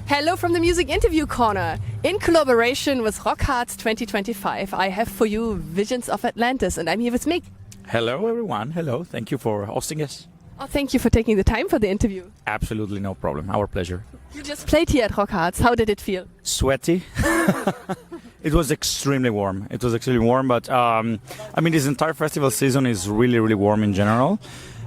Hello from the Music Interview Corner. In collaboration with ROCKHARZ 2025, I have for you Visions of Atlantis, and I'm here with Meek. Hello everyone, hello, thank you for hosting us. Oh, thank you for taking the time for the interview. Absolutely no problem, our pleasure. You just played here at ROCKHARZ. How did it feel? Sweaty. It was extremely warm. But I mean, this entire festival season is really, really warm in general.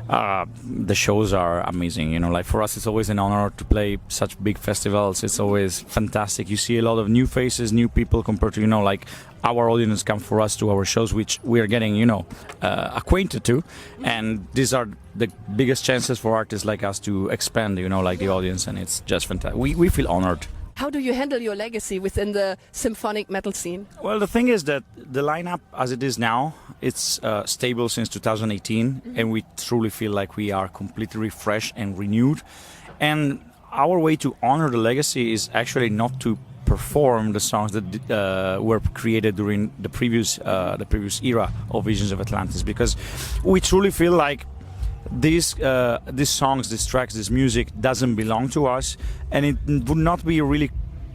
The shows are amazing, you know, like for us it's always an honor to play such big festivals. It's always fantastic. You see a lot of new faces, new people compared to, you know, like our audience come for us to our shows, which we are getting, you know, acquainted to. And these are the biggest chances for artists like us to expand, you know, like the audience, and it's just fantastic. We feel honored. How do you handle your legacy within the symphonic metal scene? Well, the thing is that the lineup as it is now, it's stable since 2018, and we truly feel like we are completely refreshed and renewed. And our way to honor the legacy is actually not to perform the songs that were created during the previous era of Visions of Atlantis, because we truly feel like these songs, these tracks, this music doesn't belong to us, and it would not be really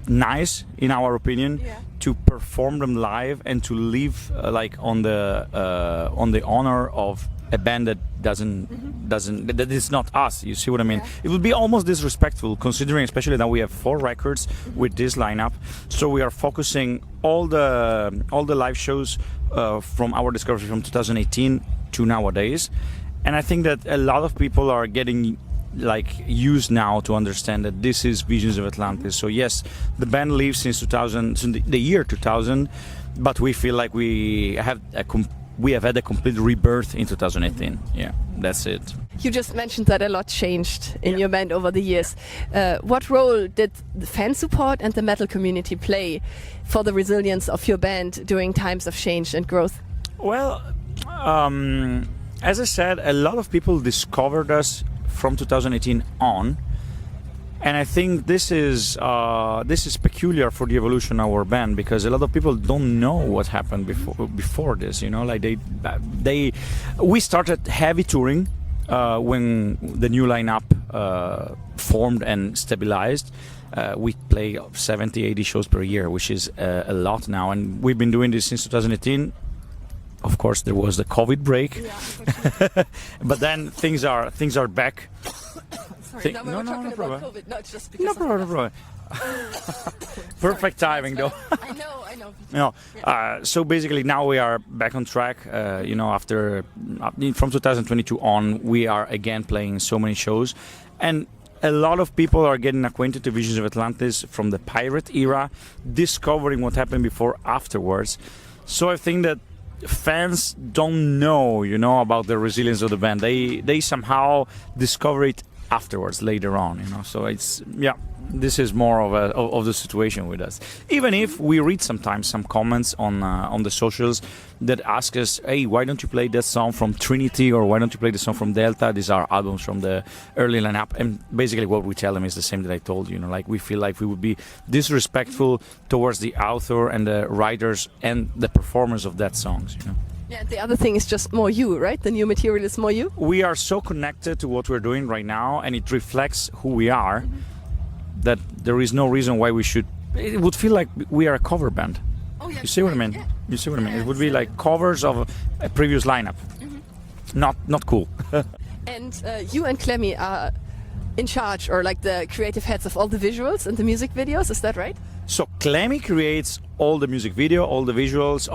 nice, in our opinion, to perform them live and to live like on the honor of a band that that is not us. You see what I mean? Yeah. It would be almost disrespectful, considering especially that we have 4 records with this lineup. So we are focusing all the live shows from our discovery from 2018 to nowadays. And I think that a lot of people are getting like used now to understand that this is Visions of Atlantis. So yes, the band lives since 2000, since the year 2000, but we feel like we have had a complete rebirth in 2018. Yeah, that's it. You just mentioned that a lot changed in your band over the years. What role did the fan support and the metal community play for the resilience of your band during times of change and growth? Well, as I said, a lot of people discovered us from 2018 on, and I think this is peculiar for the evolution of our band, because a lot of people don't know what happened before this. You know, like we started heavy touring when the new lineup formed and stabilized. We play 70, 80 shows per year, which is a lot now, and we've been doing this since 2018. Of course, there was the COVID break, but then things are back. Sorry, no problem. COVID. No, it's just because no problem. Perfect timing, though. I know. No, so basically now we are back on track. You know, from 2022 on, we are again playing so many shows, and a lot of people are getting acquainted to Visions of Atlantis from the pirate era, discovering what happened before, afterwards. So I think that fans don't know, you know, about the resilience of the band. They somehow discover it afterwards, later on, you know. So it's, yeah, this is more of the situation with us. Even if we read sometimes some comments on the socials that ask us, hey, why don't you play that song from Trinity, or why don't you play the song from Delta? These are albums from the early lineup. And basically what we tell them is the same that I told you, you know, like we feel like we would be disrespectful towards the author and the writers and the performers of that songs, you know. Yeah, the other thing is just more you, right? The new material is more you? We are so connected to what we're doing right now, and it reflects who we are, that there is no reason why we should. It would feel like we are a cover band. Oh, yeah, you see what I mean? Yeah. You see what I mean? It would be like covers of a previous lineup. Not cool. And you and Clemmy are in charge, or like the creative heads of all the visuals and the music videos, is that right? So Clemmy creates all the music video, all the visuals,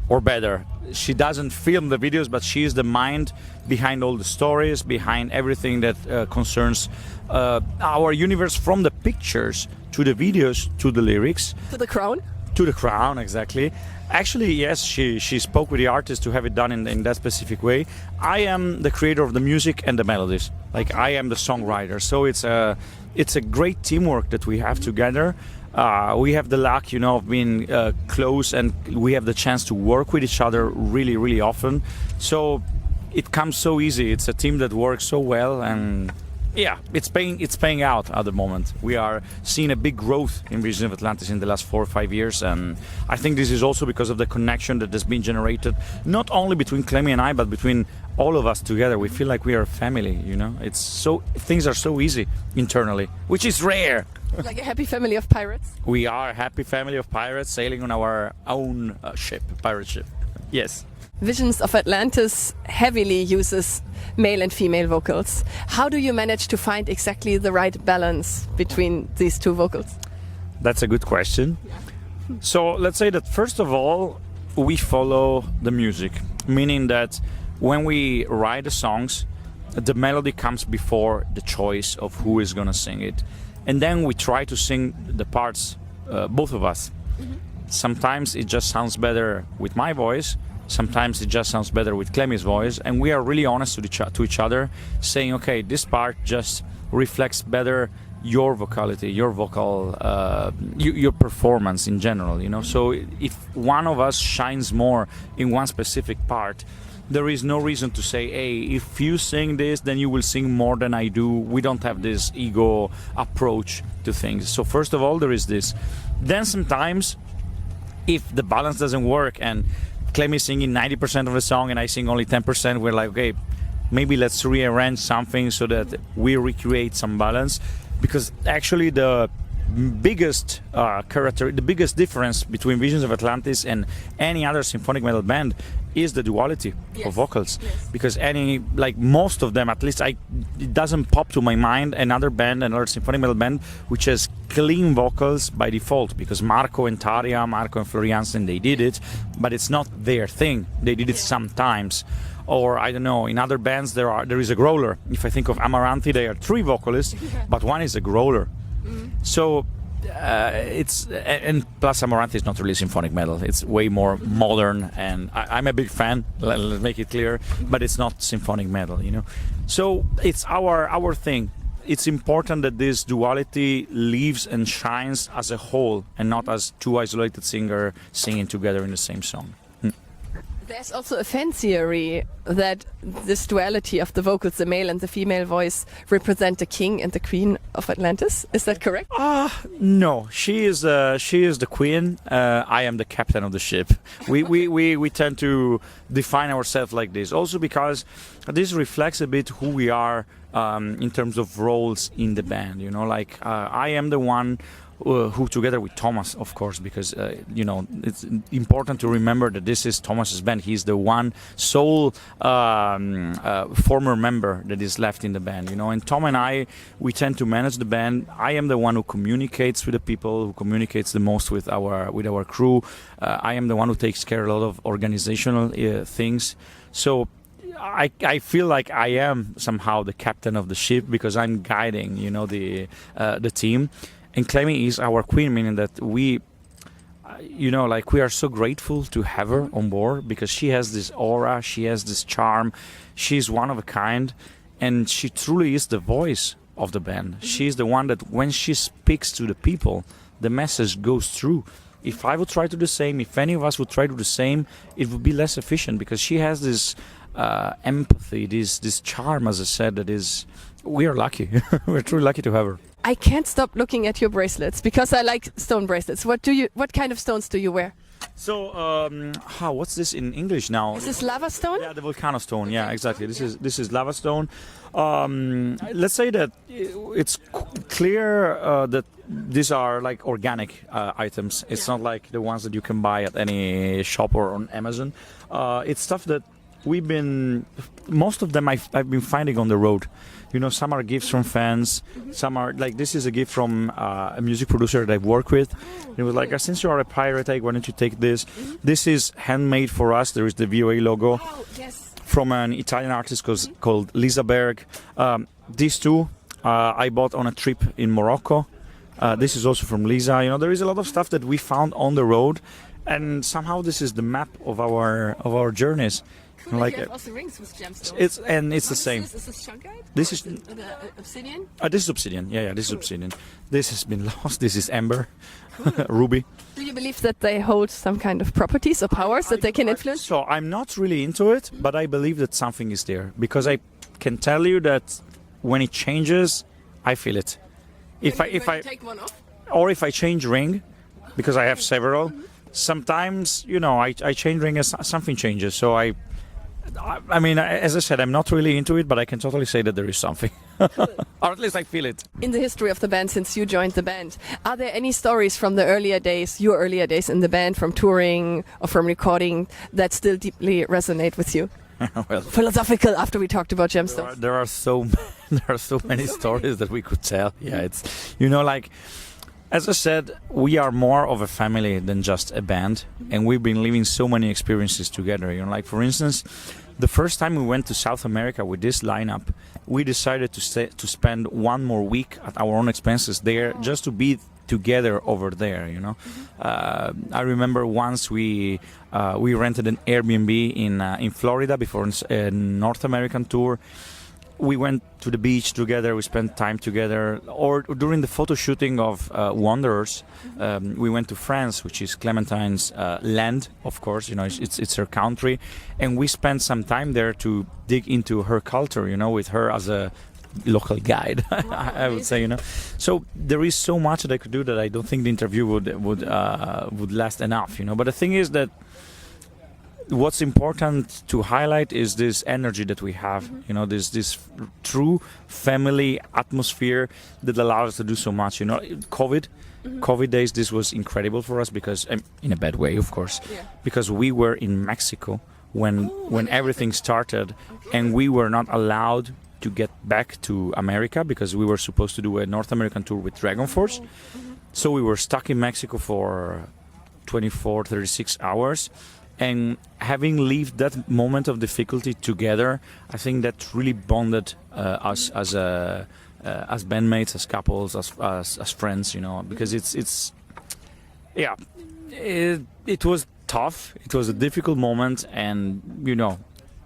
or better, she doesn't film the videos, but she is the mind behind all the stories, behind everything that concerns our universe, from the pictures to the videos to the lyrics. To the crown? To the crown, exactly. Actually, yes, she spoke with the artist to have it done in that specific way. I am the creator of the music and the melodies. Like, I am the songwriter. So it's a great teamwork that we have together. We have the luck, you know, of being close, and we have the chance to work with each other really, really often. So it comes so easy. It's a team that works so well, and Yeah, it's paying out at the moment. We are seeing a big growth in Visions of Atlantis in the last 4 or 5 years, and I think this is also because of the connection that has been generated, not only between Clemmy and I, but between all of us together. We feel like we are a family, you know. Things are so easy internally, which is rare. Like a happy family of pirates? We are a happy family of pirates sailing on our own pirate ship. Yes. Visions of Atlantis heavily uses male and female vocals. How do you manage to find exactly the right balance between these two vocals? That's a good question. So let's say that first of all, we follow the music, meaning that when we write the songs, the melody comes before the choice of who is going to sing it. And then we try to sing the parts, both of us. Sometimes it just sounds better with my voice. Sometimes it just sounds better with Clemmy's voice, and we are really honest to each other, saying, okay, this part just reflects better your vocality, your vocal, your performance in general, you know. So if one of us shines more in one specific part, there is no reason to say, hey, if you sing this, then you will sing more than I do. We don't have this ego approach to things. So first of all, there is this. Then sometimes, if the balance doesn't work and Clemmy singing 90% of the song and I sing only 10%, we're like, okay, maybe let's rearrange something so that we recreate some balance. Because actually the biggest the biggest difference between Visions of Atlantis and any other symphonic metal band is the duality of vocals. Because most of them, at least it doesn't pop to my mind another symphonic metal band which has clean vocals by default, because Marco and Florian Jansen, they did it, but it's not their thing. They did it sometimes. Or I don't know, in other bands there is a growler. If I think of Amaranthi, they are 3 vocalists, but one is a growler. So and plus Amaranthi is not really symphonic metal. It's way more modern, and I'm a big fan. Let's make it clear, but it's not symphonic metal, you know. So it's our thing. It's important that this duality lives and shines as a whole, and not as 2 isolated singers singing together in the same song. There's also a fan theory that this duality of the vocals, the male and the female voice, represent the king and the queen of Atlantis. Is that correct? No. She is the queen. I am the captain of the ship. We tend to define ourselves like this. Also because this reflects a bit who we are in terms of roles in the band. You know, like I am the one who, together with Thomas, of course, because you know, it's important to remember that this is Thomas's band. He's the one sole former member that is left in the band, you know. And Tom and I, we tend to manage the band. I am the one who communicates with the people, who communicates the most with our crew. I am the one who takes care of a lot of organizational things. So I feel like I am somehow the captain of the ship, because I'm guiding, you know, the team. And Clemmy is our queen, meaning that we, you know, like we are so grateful to have her on board, because she has this aura, she has this charm, she's one of a kind, and she truly is the voice of the band. She's the one that when she speaks to the people, the message goes through. If I would try to do the same, if any of us would try to do the same, it would be less efficient, because she has this empathy, this charm, as I said, that is, we are lucky. We're truly lucky to have her. I can't stop looking at your bracelets because I like stone bracelets. What kind of stones do you wear? So, what's this in English now? Is this lava stone? Yeah, the volcano stone. Yeah, exactly. This is lava stone. Let's say that it's clear that these are like organic items. It's not like the ones that you can buy at any shop or on Amazon. It's stuff that most of them I've been finding on the road. You know, some are gifts from fans, some are like, this is a gift from a music producer that I've worked with. It was like, since you are a pirate, why don't you take this? This is handmade for us. There is the VOA logo from an Italian artist called Lisa Berg. These two I bought on a trip in Morocco. This is also from Lisa. You know, there is a lot of stuff that we found on the road, and somehow this is the map of our journeys. Cool. Like, you have also rings with gemstones. It's the same. Is this shungite? This is obsidian. This is obsidian. Yeah, this is obsidian. This has been lost. This is amber, ruby. Do you believe that they hold some kind of properties or powers that they can influence? So I'm not really into it, but I believe that something is there, because I can tell you that when it changes, I feel it. If I take one off. Or if I change ring, because I have several, sometimes, you know, I change ring as something changes. So I mean, as I said, I'm not really into it, but I can totally say that there is something. Or at least I feel it. In the history of the band, since you joined the band, are there any stories from the earlier days, your earlier days in the band, from touring or from recording, that still deeply resonate with you? Well, Philosophical, after we talked about gemstones. there are so many stories that we could tell. Yeah, it's, you know, like, as I said, we are more of a family than just a band, and we've been living so many experiences together. You know, like, for instance, the first time we went to South America with this lineup, we decided to spend one more week at our own expenses there, just to be together over there. You know, I remember once we rented an Airbnb in Florida before a North American tour. We went to the beach together, we spent time together. Or during the photo shooting of Wanderers, we went to France, which is Clementine's land, of course, you know, it's her country. And we spent some time there to dig into her culture, you know, with her as a local guide, I would say, you know. So there is so much that I could do that I don't think the interview would last enough, you know. But the thing is that what's important to highlight is this energy that we have, you know, this true family atmosphere that allows us to do so much. You know, COVID days, this was incredible for us because, in a bad way, of course, because we were in Mexico when everything started, and we were not allowed to get back to America because we were supposed to do a North American tour with Dragon Force. So we were stuck in Mexico for 24, 36 hours. And having lived that moment of difficulty together, I think that really bonded us as bandmates, as couples, as friends, you know, because it was tough. It was a difficult moment, and, you know,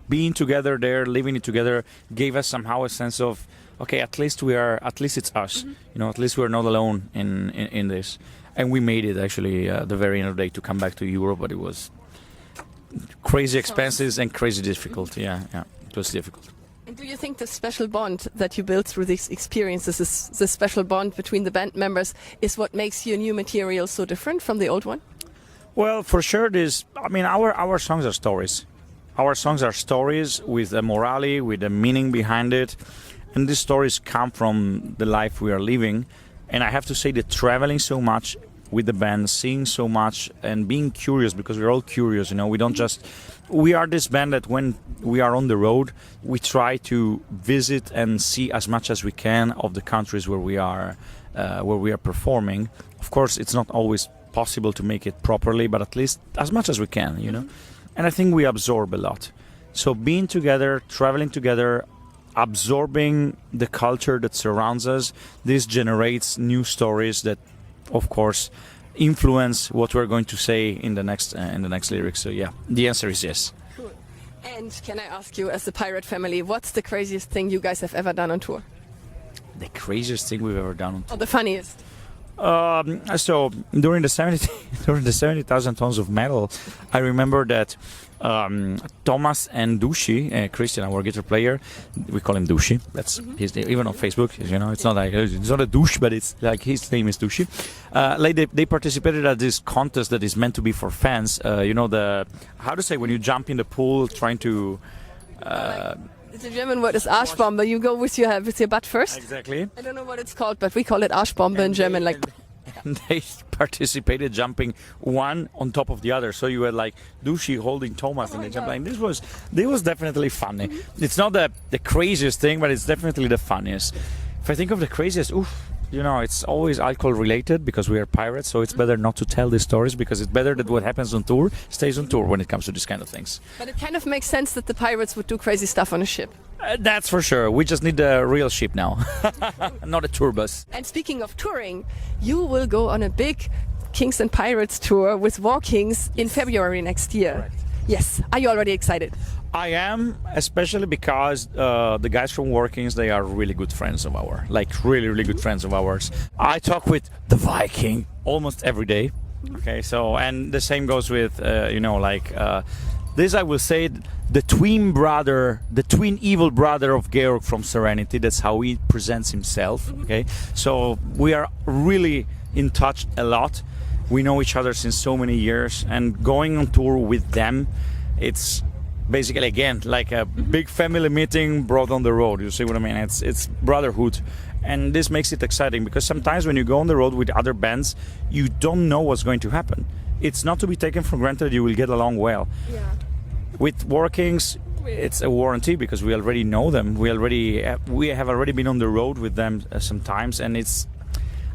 being together there, living it together, gave us somehow a sense of, okay, at least it's us, you know, at least we're not alone in this. And we made it actually the very end of the day to come back to Europe, but it was crazy expenses and crazy difficult. Yeah, it was difficult. And do you think the special bond that you built through these experiences, this special bond between the band members, is what makes your new material so different from the old one? Well, for sure, our songs are stories. Our songs are stories with a morality, with a meaning behind it, and these stories come from the life we are living. And I have to say that traveling so much with the band, seeing so much and being curious, because we're all curious, you know, we are this band that when we are on the road, we try to visit and see as much as we can of the countries where we are performing. Of course, it's not always possible to make it properly, but at least as much as we can, you know. And I think we absorb a lot. So being together, traveling together, absorbing the culture that surrounds us, this generates new stories that, of course, influence what we're going to say in the next lyrics. So yeah, the answer is yes. Cool. And can I ask you, as the pirate family, what's the craziest thing you guys have ever done on tour? The craziest thing we've ever done on tour? Or the funniest? So during the 70,000 tons of metal, I remember that Thomas and Dushi, Christian, our guitar player, we call him Dushi. That's his name, even on Facebook. You know, it's not a douche, but it's like his name is Dushi. They participated at this contest that is meant to be for fans. You know, when you jump in the pool trying to. The German word is Arschbombe. You go with your butt first. Exactly. I don't know what it's called, but we call it Arschbombe in German. And they participated jumping one on top of the other. So you had like Dushi holding Thomas, and they jumped. Like, this was definitely funny. It's not the craziest thing, but it's definitely the funniest. If I think of the craziest, you know, it's always alcohol related because we are pirates. So it's better not to tell these stories, because it's better that what happens on tour stays on tour when it comes to this kind of things. But it kind of makes sense that the pirates would do crazy stuff on a ship. That's for sure. We just need a real ship now, not a tour bus. And speaking of touring, you will go on a big Kings and Pirates tour with Warkings in February next year. Correct. Yes. Are you already excited? I am, especially because the guys from Warkings, they are really good friends of ours. Like really, really good friends of ours. I talk with the Viking almost every day. Okay, so, and the same goes with, This, I will say, the twin evil brother of Georg from Serenity. That's how he presents himself. Okay, so we are really in touch a lot. We know each other since so many years, and going on tour with them, it's basically, again, like a big family meeting brought on the road. You see what I mean? It's brotherhood. And this makes it exciting, because sometimes when you go on the road with other bands, you don't know what's going to happen. It's not to be taken for granted you will get along well. Yeah. With Warkings, it's a warranty, because we already know them. We have already been on the road with them sometimes, and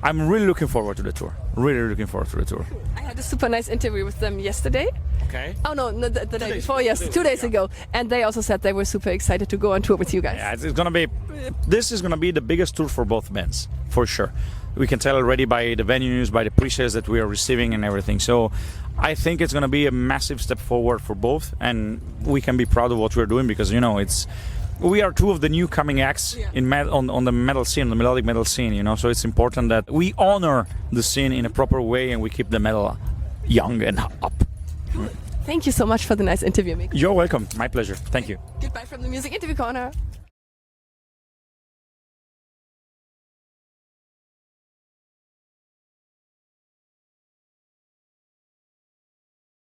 I'm really looking forward to the tour. Really looking forward to the tour. I had a super nice interview with them yesterday. Okay. Oh no, the day before, yes, 2 days ago. And they also said they were super excited to go on tour with you guys. Yeah, this is gonna be the biggest tour for both bands, for sure. We can tell already by the venues, by the pre-sales that we are receiving and everything. So I think it's gonna be a massive step forward for both, and we can be proud of what we're doing, because we are two of the new coming acts on the metal scene, the melodic metal scene. So it's important that we honor the scene in a proper way, and we keep the metal young and up. Thank you so much for the nice interview, Mick. You're welcome. My pleasure. Thank you. Goodbye from the Music Interview Corner.